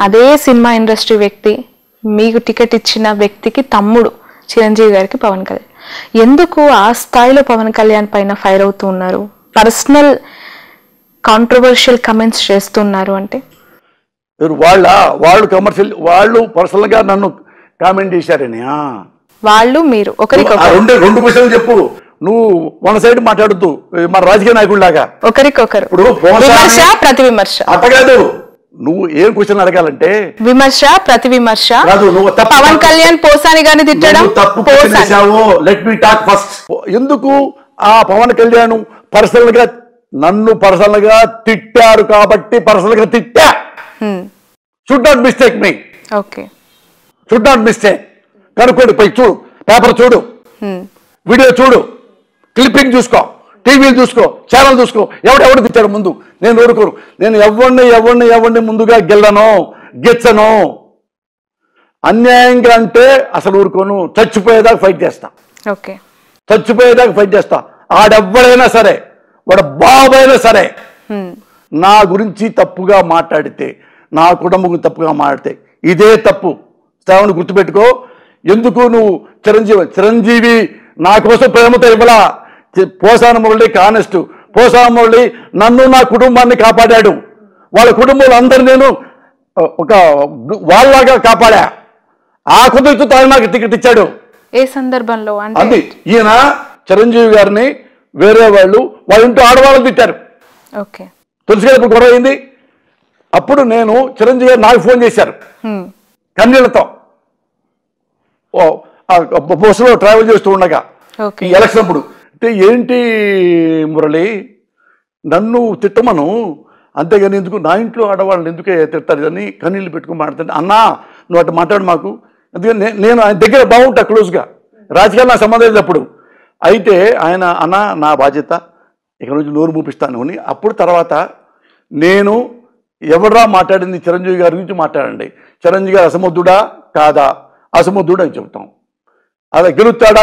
అదే cinema industry వ్యక్తి మీకు టికెట్ ఇచ్చిన వ్యక్తికి తమ్ముడు చిరంజీవి గారికి పవన్ కళ్యాణ్. ఎందుకు ఆ స్థాయిలో పవన్ కళ్యాణ్ పైన ఫైర్ అవుతూ ఉన్నారు, పర్సనల్ కాంట్రవర్షియల్ కమెంట్స్ చేస్తున్నారు అంటే? వాళ్ళు కమర్షియల్, వాళ్ళు పర్సనల్ గా నన్ను కామెంట్ చేశారని. వాళ్ళు మీరు ఒకరికొకరు రెండు క్వశ్చన్లు చెప్పు. నువ్వు వన్ సైడ్ మాట్లాడుతూ మన రాజకీయ నాయకుడిలాగా ఒకరికొకరు ఇప్పుడు విమర్శ ప్రతి విమర్శ అట్ట కాదు. నువ్వు ఏం క్వశ్చన్ అడగాలంటే విమర్శ ప్రతి విమర్శ. నువ్వు పవన్ కళ్యాణ్ పోసాని గాని తిట్టడం తప్పు చేశావు. Let me talk first. ఎందుకు ఆ పవన్ కళ్యాణ్ పర్సనల్ గా నన్ను పర్సనల్ గా తిట్టారు కాబట్టి పర్సనల్ గా తిట్టా. Should not mistake me. Okay, should not mistake. కనుక్కోండి, పోయి చూడు, పేపర్ చూడు, వీడియో చూడు, క్లిప్పింగ్ చూసుకో, టీవీలు చూసుకో, ఛానల్ చూసుకో. ఎవడు తిట్టాడు ముందు? నేను ఊరుకోరు. నేను ఎవరిని ముందుగా గెచ్చను. అన్యాయంగా అంటే అసలు ఊరుకోను. చచ్చిపోయేదాకా ఫైట్ చేస్తా. ఓకే, చచ్చిపోయేదాకా ఫైట్ చేస్తా. ఆడెవ్వడైనా సరే, వాడు బాబైనా సరే, నా గురించి తప్పుగా మాట్లాడితే, నా కుటుంబం తప్పుగా మాట్లాడితే ఇదే తప్పు. శ్రావణ్ గుర్తుపెట్టుకో. ఎందుకు నువ్వు చిరంజీవి నా కోసం ప్రేమతో ఇవ్వలా. పోసాన మురళి కానెస్ట్. పోసాన మురళి నన్ను నా కుటుంబాన్ని కాపాడాడు. వాళ్ళ కుటుంబంలో అందరు నేను ఒక వాళ్ళలాగా కాపాడా. ఆ కుదురుతో ఆయన నాకు టికెట్ ఇచ్చాడు. ఏ సందర్భంలో అది ఈయన చిరంజీవి గారిని వేరే వాళ్ళ ఇంట్లో ఆడవాళ్ళని తిట్టారు. ఓకే, తెలుసు కదా, ఇప్పుడు గొడవ అయింది. అప్పుడు నేను చిరంజీవి గారు నాకు ఫోన్ చేశారు కన్నీళ్లతో. బస్సులో ట్రావెల్ చేస్తూ ఉండగా ఈ ఎలక్షన్ అప్పుడు. అంటే ఏంటి మురళి, నన్ను తిట్టమను, అంతేగాని ఎందుకు నా ఇంట్లో ఆడవాళ్ళని ఎందుకే తిడతారు అని కన్నీళ్ళు పెట్టుకుని మాట్లాడుతుంటే, అన్నా నువ్వు అటు మాట్లాడు మాకు. అందుకని నేను ఆయన దగ్గర బాగుంటా క్లోజ్గా. రాజకీయాలు నా సంబంధం లేదు అప్పుడు. అయితే ఆయన అన్న నా బాధ్యత ఇక్కడ నుంచి నోరు మూపిస్తాను అని. అప్పుడు తర్వాత నేను ఎవడరా మాట్లాడింది చిరంజీవి గారి గురించి మాట్లాడండి, చిరంజీవి గారు అసమర్థుడా కాదా, అసమర్థుడు అని చెప్తాం. అదే గెలుస్తాడా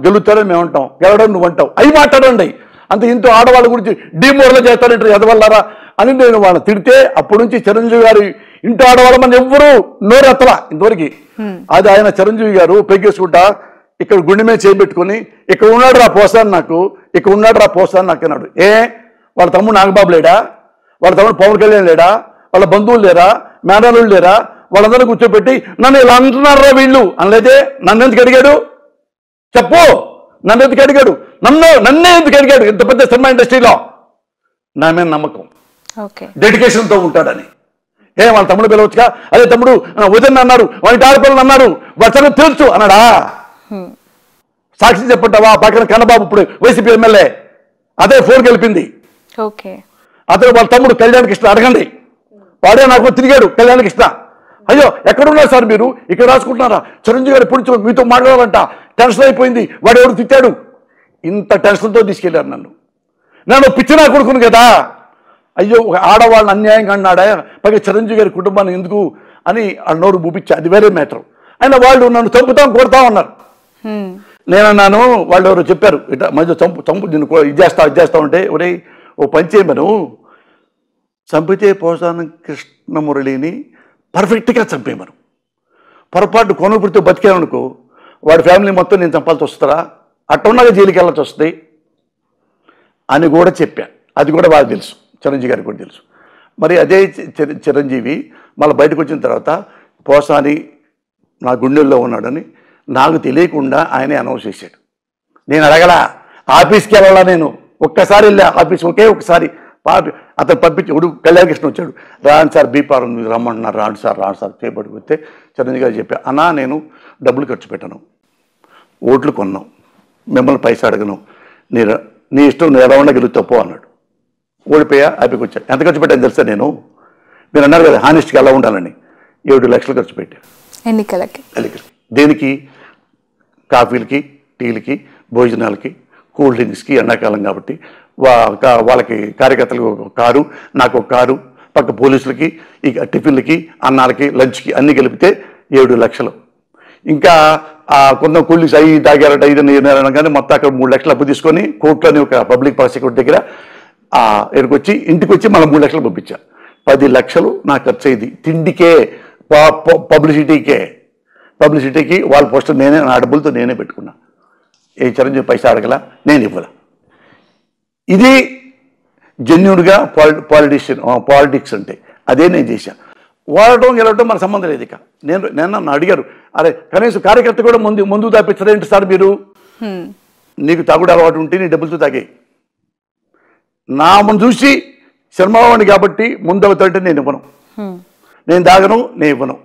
గెలుస్తాడని మేము అంటాం, గెలవడం నువ్వు అంటావు, అవి మాట్లాడండి. అంత ఇంత ఆడవాళ్ళ గురించి డీమోరల్ చేస్తారంటారు ఎదవల్లారా అని నేను వాళ్ళని తిడితే, అప్పటి నుంచి చిరంజీవి గారు ఇంటి ఆడవాళ్ళ మన ఎవ్వరూ నోరెత్తలా ఇంతవరకు. అది ఆయన చిరంజీవి గారు పెగ్గేసుకుంటా ఇక్కడ గుండె మీద చేపెట్టుకుని, ఇక్కడ ఉన్నాడు రా పోస్తాను నాకు, ఇక్కడ ఉన్నాడు రా పోస్తాను నాకు అన్నాడు. వాళ్ళ తమ్ముడు నాగబాబు లేడా, వాళ్ళ తమ్ముడు పవన్ కళ్యాణ్ లేడా, వాళ్ళ బంధువులు లేరా, మేనల్లుళ్ళు లేరా, వాళ్ళందరూ కూర్చోబెట్టి నన్ను ఇలా అంటున్నారా వీళ్ళు అనలేదే. నన్ను ఎందుకు అడిగాడు చెప్పు, నన్ను ఎందుకు అడిగాడు, నన్నే ఎందుకు అడిగాడు? ఇంత పెద్ద సినిమా ఇండస్ట్రీలో నా మీద నమ్మకం, డెడికేషన్తో ఉంటాడని. వాళ్ళ తమ్ముడు పిలవచ్చుగా, అదే తమ్ముడు వదిన అన్నారు, వాడి ఆడపిల్లలు అన్నారు, వచ్చను తెలుసు అన్నాడా? సాక్షి చెప్పంటావా? పక్కన కన్నబాబు ఇప్పుడు వైసీపీ ఎమ్మెల్యే, అదే ఫోన్ గెలిపింది. అతను వాళ్ళ తమ్ముడు కళ్యాణ్ కృష్ణ అడగండి, వాడే నాకు తిరిగాడు కళ్యాణ్ కృష్ణ. అయ్యో ఎక్కడున్నారు సార్ మీరు, ఇక్కడ రాసుకుంటున్నారా? చిరంజీవి గారు ఇప్పుడు మీతో మాట్లాడాలంట, టెన్షన్ అయిపోయింది, వాడు ఎవరు తిట్టాడు. ఇంత టెన్షన్తో తీసుకెళ్ళారు నన్ను పిచ్చి నా కొడుకును కదా. అయ్యో ఒక ఆడవాళ్ళని అన్యాయంగా అన్నాడా, పైగా చిరంజీవి గారి కుటుంబాన్ని ఎందుకు అని ఆ నోరు మూపించా, అది వేరే మ్యాటర్. అయినా వాళ్ళు నన్ను చంపుతాం కొడతాం అన్నారు. నేనన్నాను, వాళ్ళు ఎవరు చెప్పారు ఇట్లా మధ్య చంపు నేను ఇది చేస్తా ఉంటే, ఒరే ఓ పని చేయమను, చంపితే పోసాన కృష్ణమురళిని పర్ఫెక్ట్గా చంపేయమను. పొరపాటు కొనుపుడితో బతికామనుకో వాడి ఫ్యామిలీ మొత్తం నేను చంపాల్సి వస్తారా, అట్టున్నాగా జైలుకి వెళ్ళాల్సి వస్తుంది అని కూడా చెప్పా. అది కూడా వాళ్ళకి తెలుసు, చిరంజీవి గారికి కూడా తెలుసు. మరి అదే చిరంజీవి మళ్ళీ బయటకు వచ్చిన తర్వాత పోసాని నా గుండెల్లో ఉన్నాడని నాకు తెలియకుండా ఆయనే అనౌన్స్ చేశాడు. నేను అడగలా, ఆఫీస్కి వెళ్ళాలా, నేను ఒక్కసారి వెళ్ళా ఆఫీస్, ఒకే ఒకసారి. అతను పంపించి కళ్యాణ్ కృష్ణ వచ్చాడు, రాను సార్ బీపార్ రమ్మంటున్నారు, రాను సార్ చేపట్టుకొస్తే చిరంజీవి గారు చెప్పా, అన్నా నేను డబ్బులు ఖర్చు పెట్టను, ఓట్లు కొన్నాం, మిమ్మల్ని పైసా అడగను, నీ ఇష్టం నువ్వు ఎలా ఉన్నా గెలుస్తాపో అన్నాడు. ఓడిపోయా, హ్యాపీకి వచ్చాడు. ఎంత ఖర్చు పెట్టాను తెలుసా నేను? మీరు అన్నారు కదా హానెస్ట్గా ఎలా ఉండాలని, 7 లక్షలు ఖర్చు పెట్టాను ఎన్నికలకి. దేనికి? కాఫీలకి, టీలకి, భోజనాలకి, కూల్ డ్రింక్స్కి, ఎండాకాలం కాబట్టి వాళ్ళకి కార్యకర్తలకు ఒక కారు, నాకు ఒక కారు, పక్క పోలీసులకి, ఇక టిఫిన్లకి, అన్నాలకి, లంచ్కి అన్నీ కలిపితే 7 లక్షలు. ఇంకా కొంత కూలీస్ అయ్యి తాగారట, ఇది కానీ మొత్తం అక్కడ 3 లక్షలు అప్పు తీసుకొని కోర్టులోని ఒక పబ్లిక్ ప్రాసిక్యూటర్ దగ్గర ఎక్కడికొచ్చి ఇంటికి వచ్చి మళ్ళీ 3 లక్షలు పంపించా. 10 లక్షలు నా ఖర్చు అయింది తిండికే, పబ్లిసిటీకి వాళ్ళ పోస్టర్ నేనే నా డబ్బులతో నేనే పెట్టుకున్నా. ఏ చిరంజీవి పైసా అడగల, నేను ఇవ్వాల. ఇది జెన్యున్గా పాలిటిక్స్ అంటే అదే నేను చేశాను. వాడటం గెలవటం మన సంబంధం లేదు. ఇక నేను నన్ను అడిగారు, అరే కనీసం కార్యకర్త కూడా ముందు తాపించరేంటి సార్ మీరు? నీకు తాగుడు అలవాటు ఉంటే నీ డబ్బులతో తాగే. నా ముందు చూసి శర్మవాణి కాబట్టి ముందు అవుతాడంటే నేను ఇవ్వను, నేను తాగను, నేను ఇవ్వను.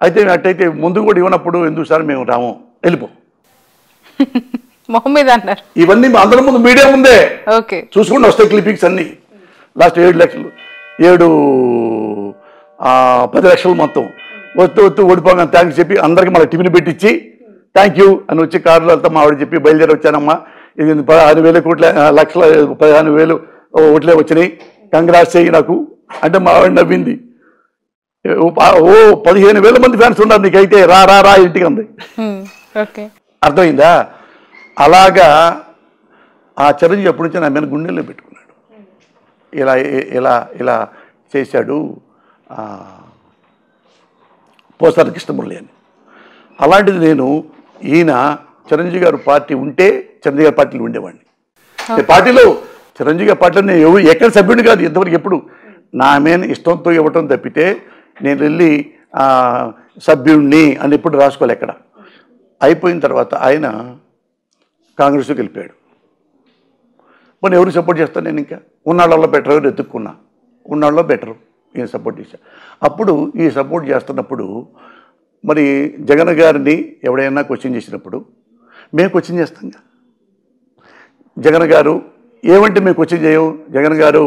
అయితే అట్టయితే ముందు కూడా ఇవ్వనప్పుడు ఎందుకు సార్ మేము రాము, వెళ్ళిపో మొహమ్మద్ అన్నారు. ఇవన్నీ అందరి ముందు మీడియా ముందే చూసుకుంటూ వస్తాయి క్లిప్పింగ్స్ అన్ని. లాస్ట్ 7 లక్షలు 10 లక్షలు మొత్తం వస్తూ ఓడిపోగా థ్యాంక్స్ చెప్పి అందరికి మళ్ళీ టిఫిన్ పెట్టించి థ్యాంక్ యూ అని వచ్చి కారులో వెళ్తాం. మా ఆవిడ చెప్పి బయలుదేరి వచ్చానమ్మా, ఇది 15,000 కోట్ల లక్షల 15,000 ఓట్లే వచ్చినాయి, కంగ్రాట్స్ చెయ్యి నాకు అంటే మా ఆవిడ నవ్వింది. 15,000 మంది ఫ్యాన్స్ ఉన్నారు నీకైతే, రా రా రా ఇంటికి అంది. అర్థమైందా? అలాగా ఆ చిరంజీవి ఎప్పటి నుంచి నా మీద గుండెల్లో పెట్టుకున్నాడు. ఇలా ఇలా ఇలా చేశాడు పోసాని కృష్ణమురళి అని. అలాంటిది నేను ఈయన చిరంజీవి గారు పార్టీ ఉంటే చిరంజీవి గారి పార్టీలో ఉండేవాడిని. పార్టీలో చిరంజీవి గారి పార్టీలో నేను ఎక్కడ సభ్యుడిని కాదు ఇంతవరకు. ఎప్పుడు నా మీద ఇష్టంతో ఇవ్వటం తప్పితే నేను వెళ్ళి సభ్యుడిని అని ఎప్పుడు రాసుకోవాలి ఎక్కడ. అయిపోయిన తర్వాత ఆయన కాంగ్రెస్లోకి వెళ్ళిపోయాడు. మరి ఎవరు సపోర్ట్ చేస్తాను నేను? ఇంకా ఉన్నాళ్ళలో బెటర్ ఎవరు ఎత్తుక్కున్నా, ఉన్నాళ్ళలో బెటరు ఈయన సపోర్ట్ చేశా. అప్పుడు ఈ సపోర్ట్ చేస్తున్నప్పుడు మరి జగన్ గారిని ఎవడైనా క్వశ్చన్ చేసినప్పుడు మేము క్వశ్చన్ చేస్తాం. జగన్ గారు ఏమంటే మేము క్వశ్చన్ చేయం. జగన్ గారు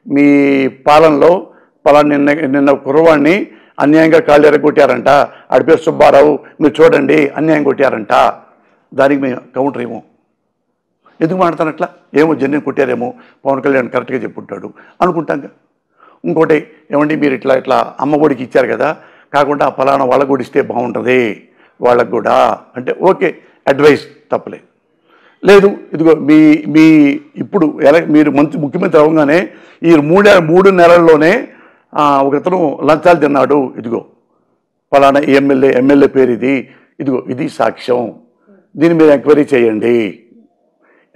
మీ పాలనలో పలానా నిన్న కుర్రవాడిని అన్యాయంగా కాళ్ళు ఎరగొట్టారంట, ఆడి పేరు సుబ్బారావు, మీరు చూడండి అన్యాయం కొట్టారంట, దానికి మేము కౌంటర్ ఏమో. ఎందుకు మాట్లాడతాను అట్లా? ఏమో జన్యం కొట్టారేమో, పవన్ కళ్యాణ్ కరెక్ట్గా చెప్పుంటాడు అనుకుంటాంగా. ఇంకోటి ఏమంటే మీరు ఇట్లా అమ్మ ఒడికి ఇచ్చారు కదా, కాకుండా ఆ ఫలానా వాళ్ళకు కూడా ఇస్తే బాగుంటుంది వాళ్ళకు కూడా అంటే ఓకే, అడ్వైస్ తప్పలేదు. లేదు ఇదిగో మీ ఇప్పుడు మీరు ముఖ్యమంత్రి అవ్వగానే ఈ 3 నెలల్లోనే ఒకతను లంచాలు తిన్నాడు, ఇదిగో ఫలానా ఎమ్మెల్యే పేరు ఇదిగో ఇది సాక్ష్యం, దీని మీద ఎంక్వైరీ చేయండి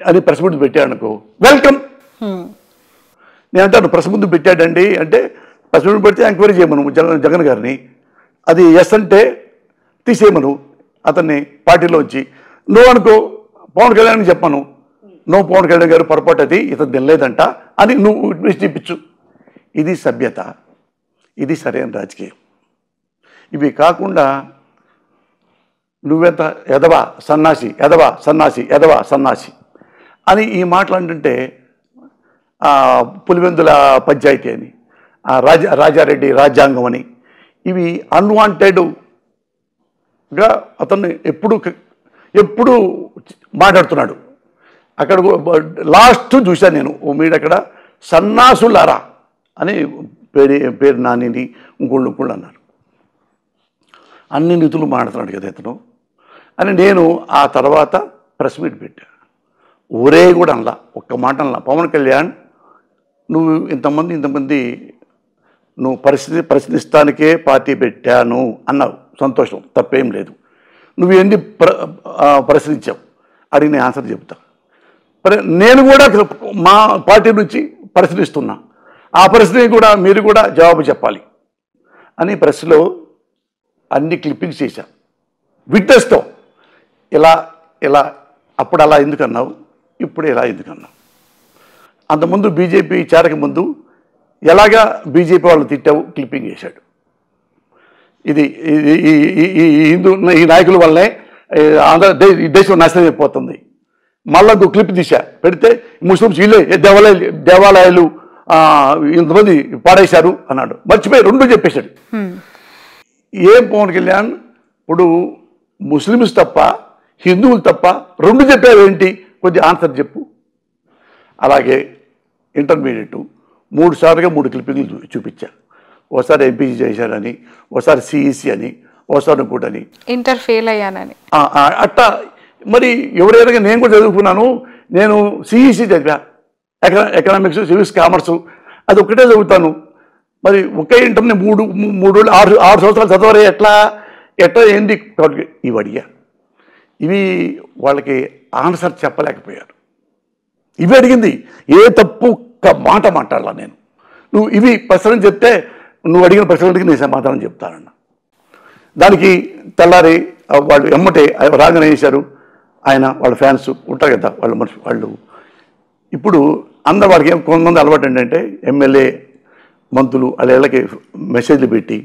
అని ప్రెస్ ముందు పెట్టాడనుకో, వెల్కమ్. నేను అంటాను ప్రెస్ ముందు పెట్టాడండి అంటే ప్రెస్ ముందు పెడితే ఎంక్వైరీ చేయమను జగన్ గారిని. అది ఎస్ అంటే తీసేయమను అతన్ని పార్టీలోంచి. నువ్వు అనుకో పవన్ కళ్యాణ్ చెప్పాను, నో పవన్ కళ్యాణ్ గారు పొరపాటు అది ఇతను తినలేదంట అని నువ్వు విట్నెస్ చూపించు. ఇది సభ్యత, ఇది సరైన రాజకీయం. ఇవి కాకుండా నువ్వెంత ఎదవా సన్నాసి ఎదవా సన్నాసి ఎదవా సన్నాసి అని ఈ మాటలు అంటుంటే పులివెందుల పంచాయతీ అని రాజారెడ్డి రాజ్యాంగం అని ఇవి అన్వాంటెడ్గా అతన్ని ఎప్పుడు మాట్లాడుతున్నాడు. అక్కడ లాస్ట్ చూశాను నేను ఓ మీడు అక్కడ సన్నాసులారా అని పేరు నానిని ఇంకోళ్ళు అన్నారు. అన్ని నిధులు మాట్లాడుతున్నాడు కదా ఇతను అని నేను ఆ తర్వాత ప్రెస్ మీట్ పెట్టా. ఊరే కూడా అనలా, ఒక్క మాట అనలా. పవన్ కళ్యాణ్ నువ్వు ఇంతమంది నువ్వు ప్రశ్నిస్తానికే పార్టీ పెట్టాను అన్నావు, సంతోషం, తప్పేం లేదు. నువ్వు ఎన్ని ప్రశ్నించావు అడిగిన ఆన్సర్ చెప్తా. నేను కూడా మా పార్టీ నుంచి ప్రశ్నిస్తున్నా, ఆ ప్రశ్న కూడా మీరు కూడా జవాబు చెప్పాలి అని ప్రెస్లో అన్ని క్లిప్పింగ్స్ చేశా విట్నెస్తో. ఇలా అప్పుడు అలా ఎందుకన్నావు, ఇప్పుడు ఇలా ఎందుకన్నావు, అంతకుముందు బీజేపీ చేరక ముందు ఎలాగా బీజేపీ వాళ్ళు తిట్టావు క్లిప్పింగ్ చేశాడు. ఇది ఈ నాయకుల వల్లే దేశం నాశనం అయిపోతుంది. మళ్ళీ ఇంకో క్లిప్ తీశా పెడితే ముస్లిమ్స్ వీళ్ళే దేవాలయాలు ఇంతమంది పాడేశారు అన్నాడు. మర్చిపోయి 2 చెప్పేశాడు. ఏం పవన్ కళ్యాణ్ ఇప్పుడు ముస్లిమ్స్ తప్ప హిందువులు తప్ప 2 చెప్పావేంటి, కొద్ది ఆన్సర్ చెప్పు. అలాగే ఇంటర్మీడియట్ 3 సార్లుగా 3 క్లిప్పింగ్లు చూపించా. ఓసారి ఎంపీసీ చేశానని, ఓసారి సిఈసి అని, ఓసారి ఇంకోటని, ఇంటర్ ఫెయిల్ అయ్యానని. అట్టా మరి ఎవరైనా నేను కూడా చదువుకున్నాను. నేను సిఈసి చదివా, ఎకనామిక్స్ సివిక్స్ కామర్సు, అది ఒక్కటే చదువుతాను. మరి ఒకే ఇంటర్ని మూడు ఆరు సంవత్సరాలు చదవరే ఎట్లా ఏంటి ఇవి అడిగా. ఇవి వాళ్ళకి ఆన్సర్ చెప్పలేకపోయారు. ఇవి అడిగింది, ఏ తప్పు మాట మాట్లాడాల నేను. నువ్వు ఇవి ప్రశ్నలు చెప్తే నువ్వు అడిగిన ప్రశ్నలకి నేను సమాధానం చెప్తానన్నా. దానికి తెల్లారి వాళ్ళు ఎమ్మటే రాగానే చేశారు. ఆయన వాళ్ళ ఫ్యాన్స్ ఉంటారు కదా, వాళ్ళు ఇప్పుడు అందరు వాళ్ళకి కొంతమంది అలవాటు ఏంటంటే ఎమ్మెల్యే మంత్రులు వాళ్ళ ఇళ్ళకి మెసేజ్లు పెట్టి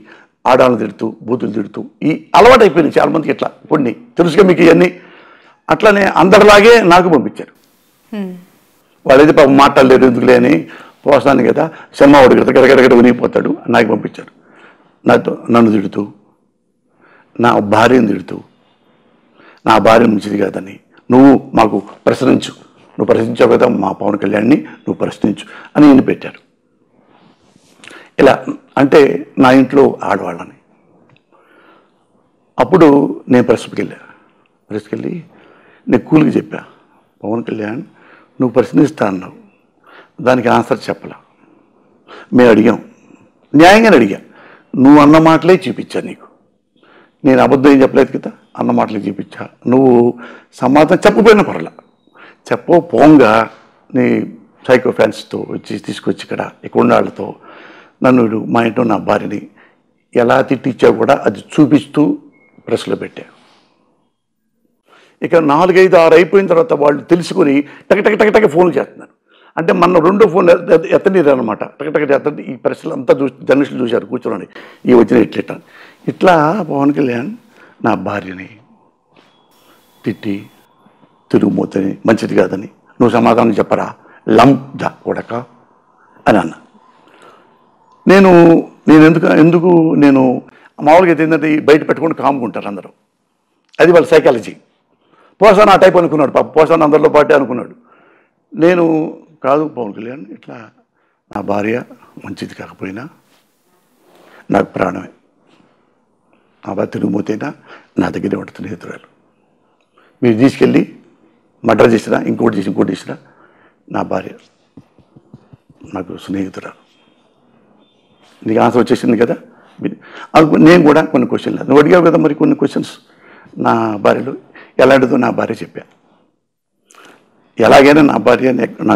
ఆడాలను తిడుతూ బూతులు తిడుతూ ఈ అలవాటు అయిపోయింది చాలామందికి. ఇట్లా కొన్ని తెలుసుగా మీకు ఇవన్నీ. అట్లనే అందరిలాగే నాకు పంపించారు. వాళ్ళైతే పాపం మాట్లాడలేరు ఎందుకులే అని పోస్తాను కదా, సినిమా వాడు గడగడగడ వినిగిపోతాడు. నాకు పంపించారు. నన్ను తిడుతూ, నా భార్యను తిడుతూ, నా భార్య మంచిది కాదని, నువ్వు మాకు ప్రశ్నించు, నువ్వు ప్రశ్నించావు కదా మా పవన్ కళ్యాణ్ని, నువ్వు ప్రశ్నించు అని నేను పెట్టారు. ఇలా అంటే నా ఇంట్లో ఆడవాళ్ళని. అప్పుడు నేను ప్రెస్కి వెళ్ళి నేను కూలికి చెప్పా, పవన్ కళ్యాణ్ నువ్వు ప్రశ్నిస్తా అన్నావు, దానికి ఆన్సర్ చెప్పలా. మేము అడిగాం, న్యాయంగానే అడిగా. నువ్వు అన్న మాటలే చూపించా, నీకు నేను అబద్ధం ఏం చెప్పలేదు కదా, అన్న మాటలే చూపించా. నువ్వు సమాధానం చెప్పకపోయినా పర్లా, చెప్పకపోగా నీ సైకో ఫ్యాన్స్తో తీసుకొచ్చి ఇక్కడ ఉన్న వాళ్ళతో నన్ను మా ఇంట్లో నా భార్యని ఎలా తిట్టించావు కూడా అది చూపిస్తూ ప్రెస్లో పెట్టా. ఇక 4, 5, 6 అయిపోయిన తర్వాత వాళ్ళు తెలుసుకొని టక ఫోన్లు చేస్తున్నారు. అంటే మన 2 ఫోన్లు ఎత్తనీరు అనమాట. టక ఎత్తండి. ఈ ప్రెస్లు అంతా జర్నలిస్టులు చూశారు కూర్చోండి, ఈ వచ్చిన ఇట్లా పవన్ కళ్యాణ్ నా భార్యని తిట్టి తిరుగుమోతని మంచిది కాదని నువ్వు సమాధానం చెప్పరా లంద కొడక అని అన్నా. నేను ఎందుకు నేను మామూలుగా అయితే ఏంటంటే బయట పెట్టుకొని కాముకుంటారు అందరూ, అది వాళ్ళ సైకాలజీ. పోసాను ఆ టైప్ అనుకున్నాడు, పాప పోసాను అందరిలో పాటే అనుకున్నాడు. నేను కాదు పవన్ కళ్యాణ్, ఇట్లా నా భార్య మంచిది కాకపోయినా నాకు ప్రాణమే, నా భార్య తిరుగుమోతైనా నా దగ్గరే ఉంటుంది స్నేహితురాలు. మీరు తీసుకెళ్ళి మర్డర్ చేసినా ఇంకోటి చేసినా నా భార్య నాకు స్నేహితురాలు. నీకు ఆన్సర్ వచ్చేసింది కదా. నేను కూడా కొన్ని క్వశ్చన్లు నువ్వు అడిగావు కదా, మరి కొన్ని క్వశ్చన్స్ నా భార్యలో ఎలాంటిదో నా భార్య చెప్పా. ఎలాగైనా నా భార్య నా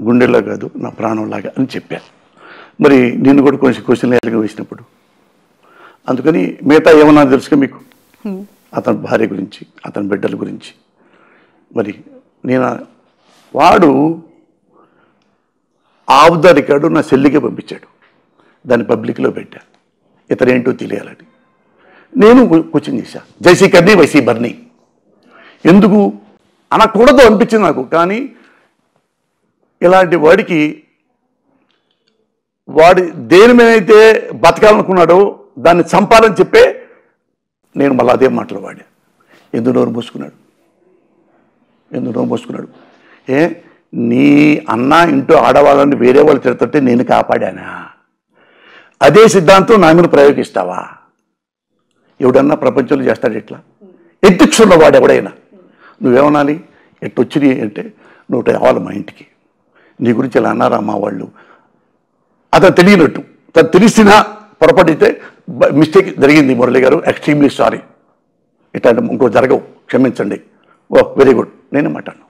గుండెల్లో కాదు నా ప్రాణంలాగా అని చెప్పా. మరి నేను కూడా కొన్ని క్వశ్చన్లు ఎలాగ వేసినప్పుడు అందుకని మిగతా ఏమన్నా తెలుసుగా మీకు అతని భార్య గురించి, అతని బిడ్డల గురించి. మరి నేను వాడు ఆఫ్ ద రికార్డు నా సెల్లికే పంపించాడు, దాన్ని పబ్లిక్లో పెట్టా, ఇతరేంటో తెలియాలని. నేను క్వశ్చన్ చేశా, జైసీ కర్నీ వైసీ బర్నీ ఎందుకు అనకూడదు అనిపించింది నాకు. కానీ ఇలాంటి వాడికి వాడి దేని మీదైతే బతకాలనుకున్నాడో దాన్ని చంపాలని చెప్పే నేను మళ్ళీ అదే మాటలు వాడా. ఎందుకు నోరు మోసుకున్నాడు? నీ అన్న ఇంటూ ఆడవాళ్ళని వేరే వాళ్ళు తిడుతుంటే నేను కాపాడానా? అదే సిద్ధాంతం నా మీద ప్రయోగిస్తావా? ఎవడన్నా ప్రపంచంలో చేస్తాడు ఇట్లా? ఎథిక్స్ ఉన్నవాడు ఎవడైనా నువ్వేమనాలి, ఎట్టొచ్చినాయి అంటే నువ్వు రావాలి మా ఇంటికి, నీ గురించి ఇలా అన్నారా మా వాళ్ళు, అతను తెలియనట్టు. తను తెలిసినా పొరపడితే మిస్టేక్ జరిగింది మురళి గారు, ఎక్స్ట్రీమ్లీ సారీ, ఇట్లాంటి ఇంకో జరగవు, క్షమించండి, ఓ వెరీ గుడ్, నేనే మాట్లాడను.